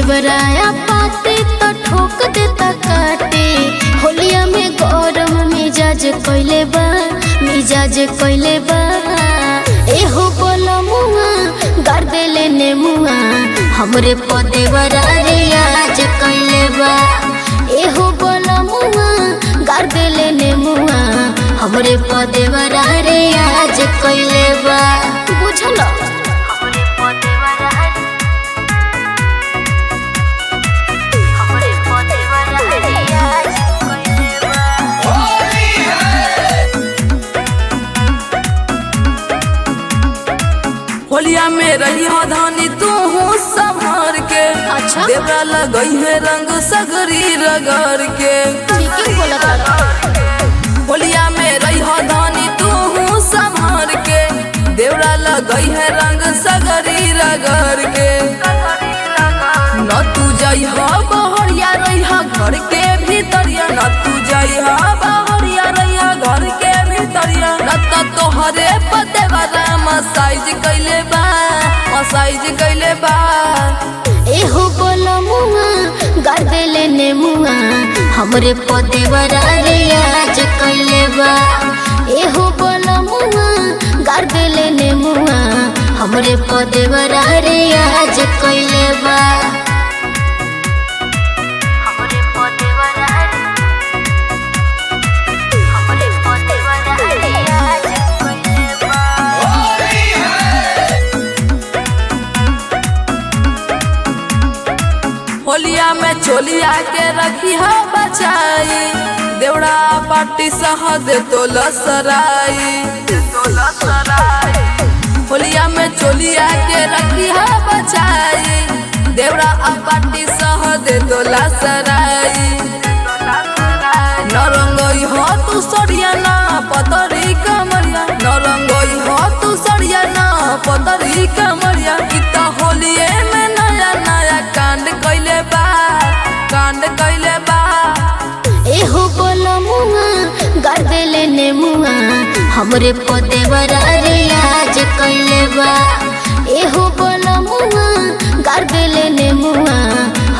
देवराया पाते तो ठोक देता काटे। होलिया में गरम मिजाज कइले बा, मिजाज कइले बा। एहो बोलमुआ गार देले नेमुआ, हमरे पदेवरा रियाज कइले बा। एहो बोलमुआ गार देले नेमुआ, हमरे पदेवरा रियाज कइले बा। बुझलो हमरे पदेवरा होलिया में रही हो धानी तू हूँ संभार के। अच्छा देवरा लगई है रंग सगरी रगड़ के। ठीक है बोला तारा। होलिया में रही हो धानी तू हूँ संभार के। देवरा लगई है रंग सगरी रगड़ के। न तू जाई हा बहरिया रही हा घर के भीतरिया, न तू जाई हा बहरिया रही हा घर के भीतरिया। न तो तोहरे पदेवरा मसाइज कइले बा, मसाइज कइले बा। एहो बोलमुआ गार देले नेमुआ, हमरे पदेवरा रियाज कइले बा। एहो बोलमुआ गार देले नेमुआ, हमरे पदेवरा रियाज कइले बा। हमरे पदेवरा रियाज कइले बा। होलिया में चोलिया के रखी है बचाई। देवड़ा पार्टी सहद तो लसराई। होलिया में चोलिया के रखी है बचाई। देवड़ा पार्टी सहद तो लसराई। नरंगई हो तू सड़िया ना पतरी कमरिया, नरंगई हो तू सड़िया ना पतरी कमरिया। इता होलिये में नया नया कांड कइले बा, कांड कइले बा। एहो बोलमुआ गार देले नेमुआ, हमरे पदेवरा रियाज कइले बा। एहो बोलमुआ गार देले नेमुआ,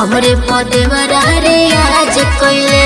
हमरे पदेवरा रियाज कइले